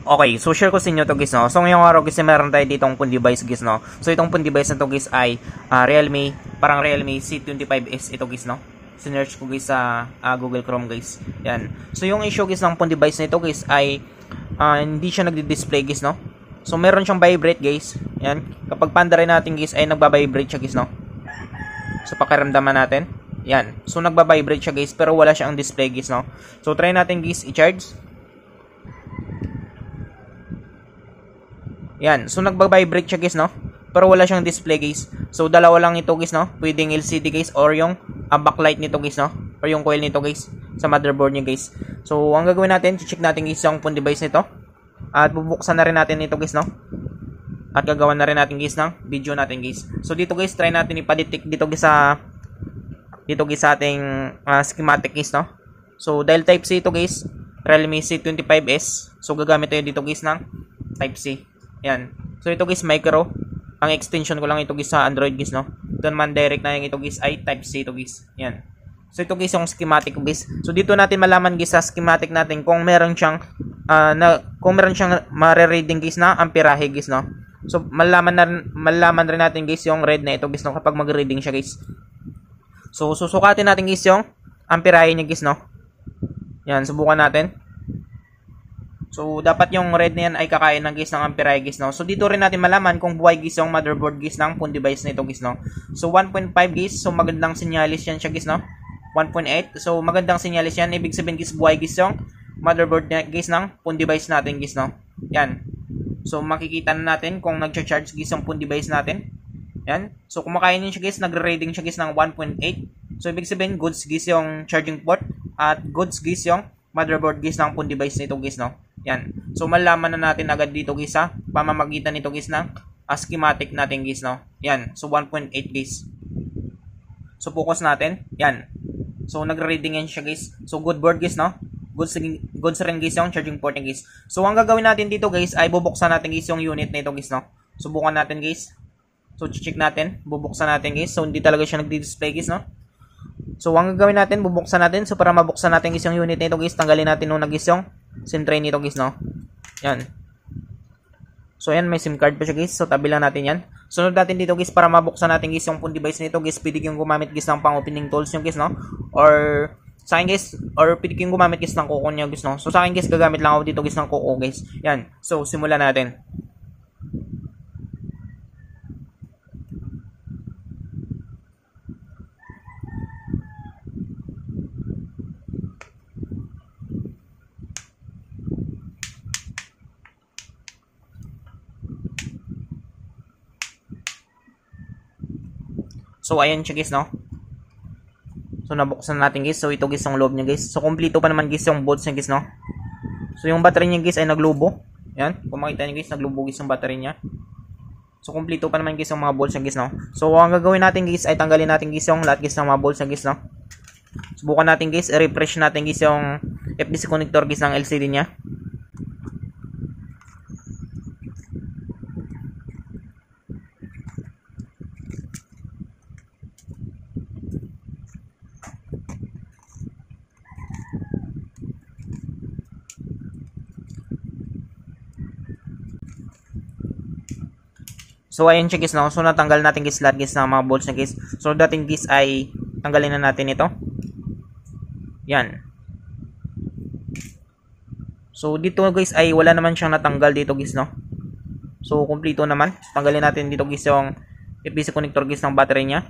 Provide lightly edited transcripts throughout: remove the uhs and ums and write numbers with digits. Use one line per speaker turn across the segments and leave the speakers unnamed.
Okay, so share ko sa inyo to guys, no. So ngayong araw guys, meron tayo ditong phone device guys, no. So itong phone device na to guys ay Realme, parang Realme C25s ito guys, no. Sinearch ko guys sa Google Chrome guys. Yan. So yung issue guys ng phone device nito guys ay hindi siya nagdi-display guys, no. So meron siyang vibrate guys. Yan. Kapag pandarin natin guys ay nagba-vibrate siya guys, no. So pakiramdaman natin. Yan. So nagba-vibrate siya guys pero wala siyang display guys, no. So try natin guys i-charge. Yan. So, nagba-vibrate siya, guys, no? Pero wala siyang display, guys. So, dalawa lang ito, guys, no? Pwedeng LCD, guys, or yung backlight nito, guys, no? Or yung coil nito, guys, sa motherboard niya, guys. So, ang gagawin natin, check natin, guys, yung phone device nito. At bubuksan na rin natin ito, guys, no? At gagawa na rin natin, guys, ng video natin, guys. So, dito, guys, try natin ipa-detect dito, guys, sa ating schematic, guys, no? So, dahil Type-C ito, guys, Realme C25s. So, gagamit tayo dito, guys, ng Type-C. Yan. So, ito guys, micro. Ang extension ko lang ito guys sa Android guys, no? Ito naman direct na yung ito guys ay Type-C ito guys. Yan. So, ito guys yung schematic guys. So, dito natin malaman guys sa schematic natin kung meron siyang mare-reading guys na amperahe guys, no? So, malaman rin natin guys yung red na ito guys, no? Kapag mag-reading siya guys. So, susukatin natin guys yung amperahe niya guys, no? Yan, subukan natin. So, dapat yung red na yan ay kakain ng guys ng amperahe guys, no? So, dito rin natin malaman kung buhay guys yung motherboard guys ng phone device na ito guys, no? So, 1.5 guys. So, magandang sinyalis yan siya guys, no? 1.8. So, magandang sinyalis yan. Ibig sabihin guys, buhay guys yung motherboard na, guys ng phone device natin guys, no? Yan. So, makikita na natin kung nag-charge guys yung phone device natin. Yan. So, kumakain din siya guys. Nagre-reading siya guys ng 1.8. So, ibig sabihin, goods guys yung charging port. At goods guys yung motherboard guys ng phone device nito guys, no? Yan. So, malaman na natin agad dito guys sa pamamagitan nito guys ng schematic natin guys, no? Yan. So, 1.8 guys. So, focus natin. Yan. So, nagre-reading yan siya guys. So, good board guys, no? Goods rin guys yung charging port niya guys. So, ang gagawin natin dito guys ay bubuksan natin guys yung unit na ito guys, no? Subukan natin guys. So, check natin. Bubuksan natin guys. So, hindi talaga siya nagdi-display guys, no? So, ang gagawin natin, bubuksan natin. So, para mabuksan natin guys yung unit na ito guys, tanggalin natin nung guys yung SIM tray nito guys, no? Yan. So, yan, may SIM card pa siya guys. So, tabi lang natin yan. Sunod natin dito guys, para mabuksan natin guys yung phone device nito guys, pwede kayong gumamit guys ng pang-opening tools yung guys, no? Or, sa akin guys, or pwede kayong gumamit guys ng kuko nyo guys, no? So, sa akin guys, gagamit lang ako dito guys ng kuko guys. Yan. So, simulan natin. So, ayan siya guys, no? So, nabuksan natin guys. So, ito guys yung loob niya guys. So, kompleto pa naman guys yung bolts niya guys, no? So, yung battery niya guys ay naglubo. Yan. Kung makita niyo guys, naglubo guys yung battery niya. So, kompleto pa naman guys yung mga bolts niya guys, no? So, ang gagawin natin guys ay tanggalin natin guys yung lahat guys ng mga bolts niya guys, no? Subukan natin guys. I-refresh natin guys yung FDC connector guys ng LCD niya. So, ayun siya guys, no? So, natanggal natin guys lahat guys ng mga bolts na guys. So, dating guys ay tanggalin na natin ito. Yan. So, dito guys ay wala naman siyang natanggal dito guys, no? So, kumpleto naman. Tanggalin natin dito guys yung FDC connector guys ng battery niya.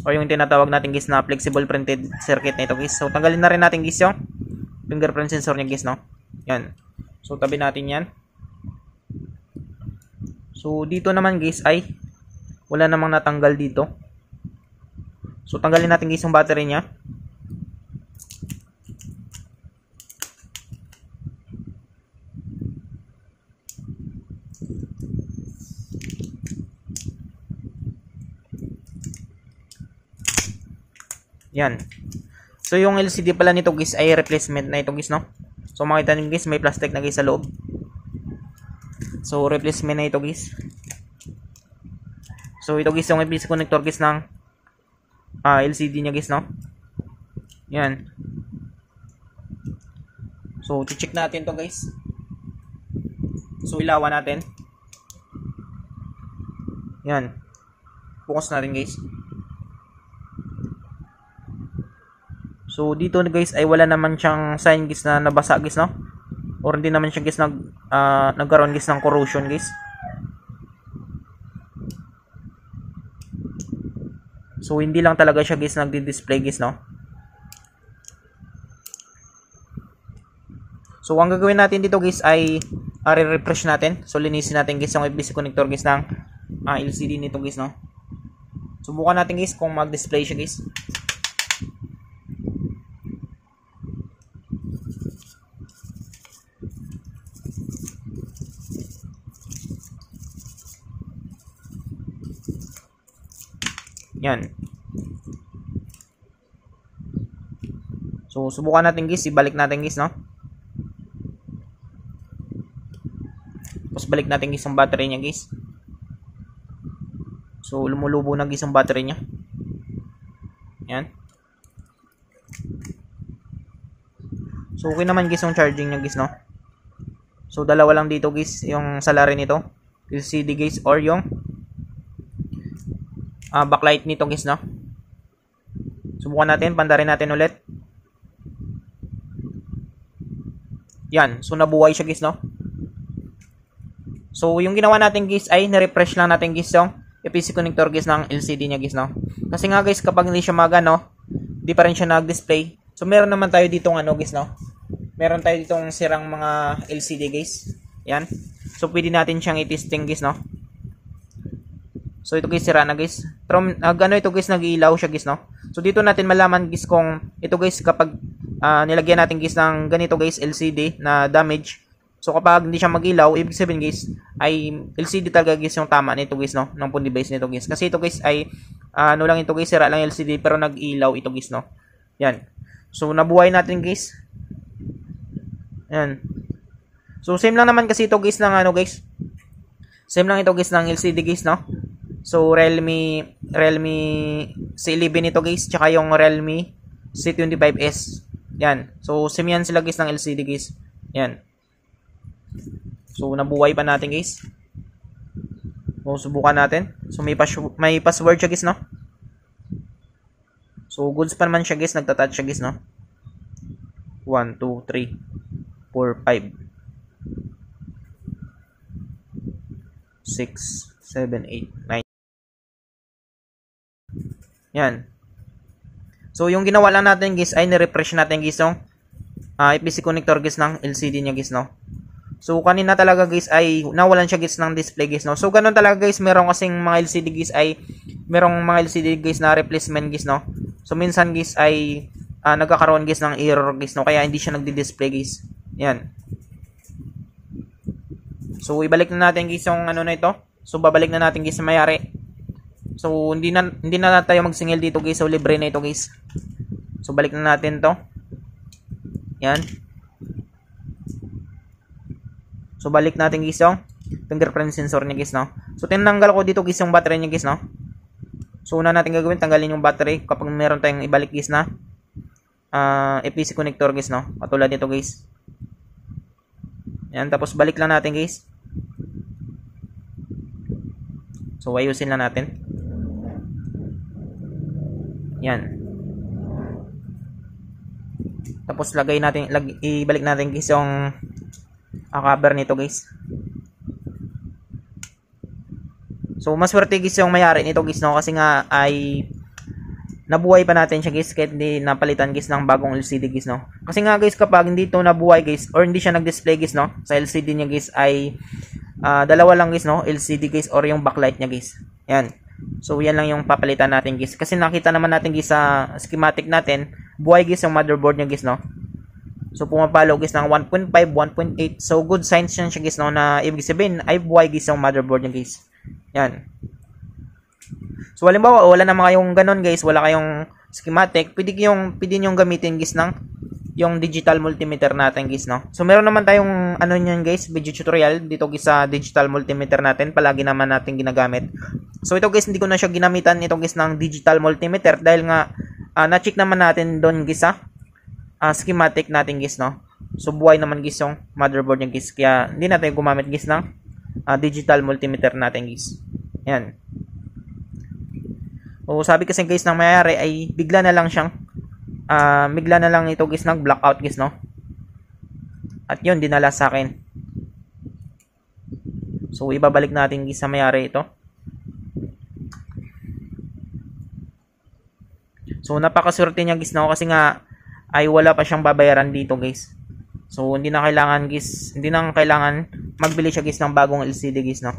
O yung tinatawag natin guys na flexible printed circuit na ito guys. So, tanggalin na rin natin guys yung fingerprint sensor niya guys, no? Yan. So, tabi natin yan. So, dito naman guys ay wala namang natanggal dito. So, tanggalin natin guys yung battery niya. Yan. So, yung LCD pala nito guys ay replacement na ito guys, no? So, makita nyo guys, may plastic na guys sa loob. So, replacement na ito guys. So, ito guys yung FDC connector guys ng LCD niya guys, no? Yan. So, check natin to guys. So, ilawan natin. Yan. Focus natin guys. So, dito guys ay wala naman siyang sign guys na nabasa guys, no? Or hindi naman siya guys nagkaroon guys ng corrosion guys. So, hindi lang talaga siya guys nagdi-display guys, no? So, ang gagawin natin dito guys ay re-refresh natin. So, linisin natin guys yung FBC connector guys ng LCD nito guys, no? Subukan natin guys kung mag-display siya guys. Yan. So, subukan natin guys. Ibalik natin guys, no? Tapos balik natin guys ang battery niya guys. So, lumulubo na guys ang battery niya. Yan. So, okay naman guys yung charging niya guys, no? So, dalawa lang dito guys yung salary nito. LCD guys or yung backlight nito guys, no? Subukan natin, pandarin natin ulit. Yan, so nabuhay siya guys, no? So yung ginawa natin guys ay na-refresh lang natin guys yung FPC connector guys ng LCD niya guys, no? Kasi nga guys kapag hindi siya magano, di pa rin siya nag-display. So meron naman tayo ditong ano guys, no? Meron tayo ditong sirang mga LCD guys. Yan. So pwede natin siyang i-testing guys, no? So ito guys sira na guys. Pero ano ito guys nag-iilaw siya guys, no? So dito natin malaman guys kung ito guys kapag nilagyan natin guys ng ganito guys LCD na damage. So kapag hindi siya mag-ilaw, ibig sabihin guys ay LCD talaga guys yung tama nito guys, no? Ng phone device nito guys. Kasi ito guys ay ano lang ito guys, sira lang LCD pero nag-ilaw ito guys, no? Yan. So nabuhay natin guys. Yan. So same lang naman kasi ito guys ng ano guys. Same lang ito guys ng LCD guys, no? So Realme C11 ito guys, tsaka yung Realme C25s. Yan. So same yan sila guys ng LCD guys. Yan. So nabuhay pa natin guys. So subukan natin. So may password siya guys, no? So goods pa naman siya guys, nagta-touch siya guys, no? 1 2 3 4 5 6 7 8 9. Yan. So yung ginawa lang natin guys ay ni-refresh natin guys yung FPC connector guys ng LCD niya guys, no? So kanina talaga guys ay nawalan siya guys ng display guys, no? So ganun talaga guys, meron kasing mga LCD guys ay merong mga LCD guys na replacement guys, no? So minsan guys ay nagkakaroon guys ng error guys, no? Kaya hindi siya nagdi-display guys. Yan. So ibalik na natin guys yung ano na ito. So babalik na natin guys sa may-ari. So hindi na tayo magsingil dito guys. So libre na ito guys. So balik na natin to. Yan. So balik natin guys yung fingerprint sensor niya guys, no? So tinanggal ko dito guys yung battery niya guys, no? So una natin gagawin, tanggalin yung battery kapag meron tayong ibalik guys na FPC connector guys, no? Katulad nito guys. Yan, tapos balik lang natin guys. So ayusin lang natin. Yan. Tapos ibalik natin guys yung cover nito guys. So maswerte guys yung may-ari nito guys, no? Kasi nga ay nabuhay pa natin siya guys kahit hindi napalitan guys ng bagong LCD guys, no? Kasi nga guys kapag hindi ito nabuhay guys or hindi siya nag-display guys, no? Sa LCD niya guys ay dalawa lang guys, no? LCD guys or yung backlight niya guys. Yan. So yan lang yung papalitan natin guys. Kasi nakita naman natin guys sa schematic natin, buhay guys yung motherboard niya guys, no? So pumapalo guys ng 1.5, 1.8. So good signs yan siya guys, no? Na ibig sabihin ay buhay guys yung motherboard niya guys. Yan. So halimbawa wala naman kayong ganon guys, wala kayong schematic, pwede nyo gamitin guys ng yung digital multimeter natin guys, no? So meron naman tayong ano niyan guys, video tutorial dito guys sa digital multimeter natin, palagi naman natin ginagamit. So ito guys hindi ko na siya ginamitan ito guys ng digital multimeter dahil nga na-check naman natin doon guys sa schematic natin guys, no? So buhay naman guys yung motherboard niya guys. Kaya hindi natin gumamit guys ng digital multimeter natin guys. Yan. So sabi kasi guys ng mayari ay bigla na lang ito guys nag-blackout guys no. At yun dinala sa akin. So ibabalik natin guys sa mayari ito. So napakaswerte niya guys no kasi nga ay wala pa siyang babayaran dito guys. So hindi na kailangan magbili siya guys ng bagong LCD guys no.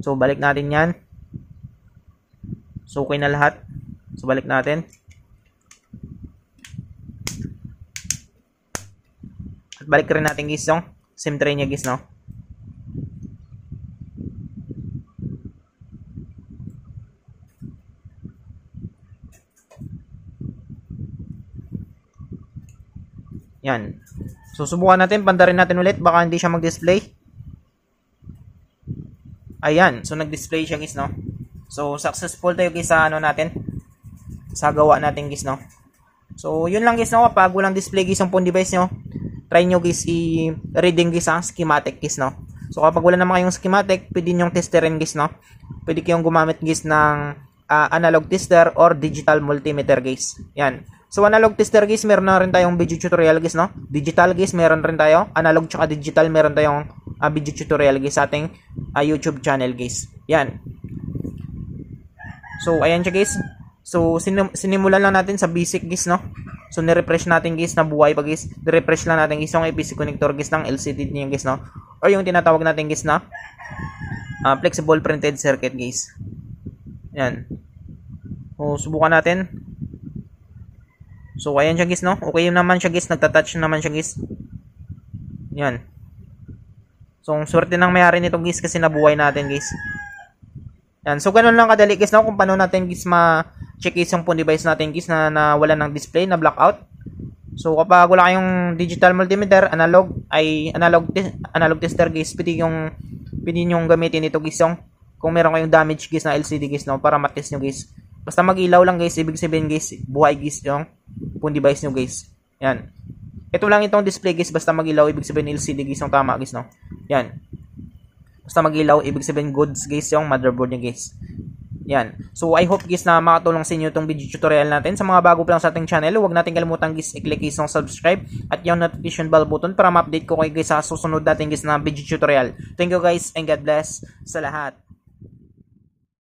So balik natin 'yan. So okay na lahat. So balik natin. At balik rin natin guys yung SIM tray niya guys no. Yan. So subukan natin, pandarin natin ulit, baka hindi siya mag-display. Ayan, so nag-display siya guys no. So successful tayo guys sa natin. Sa gawa natin guys no. So yun lang guys no, kapag walang display guys ang phone device nyo, try nyo guys i-reading guys ang schematic guys no. So kapag wala naman kayong schematic, pwede nyo testerin guys no. Pwede kayong gumamit guys ng analog tester or digital multimeter guys. Yan. So analog tester guys, meron na rin tayong video tutorial guys no. Digital guys, meron rin tayo. Analog tsaka digital, meron tayong video tutorial guys sa ating YouTube channel guys. Yan. So ayan siya guys. So sinimulan lang natin sa basic guys no. So ni-refresh natin guys na buhay pa guys. Ni-refresh lang natin guys yung APC connector guys ng LCD niya guys no. Or yung tinatawag natin guys na flexible printed circuit guys. Yan. So subukan natin. So ayan siya guys no. Okay naman siya guys, nagta-touch naman siya guys. Yan. So swerte ng may-ari nito guys kasi nabuhay natin guys. Yan. So ganun lang kadali guys no kung paano natin guys ma-check yung phone device natin guys na wala ng display, na blackout. So kapag wala kayong digital multimeter, analog tester guys, pwede yung gamitin ito guys yung kung meron kayong damage guys na LCD guys no para matest nyo guys. Basta mag-ilaw lang guys, ibig sabihin guys, buhay guys yung phone device nyo guys. Yan. Ito lang itong display guys, basta mag-ilaw, ibig sabihin LCD guys yung tama guys no. Yan. Basta mag-ilaw, ibig sabihin goods guys yung motherboard nyo guys. Yan. So I hope guys na makatulong sa inyo itong video tutorial natin. Sa mga bago pa lang sa ating channel, huwag natin kalimutan guys i-click guys yung subscribe at yung notification bell button para ma-update ko kayo guys sa susunod natin guys na video tutorial. Thank you guys and God bless sa lahat.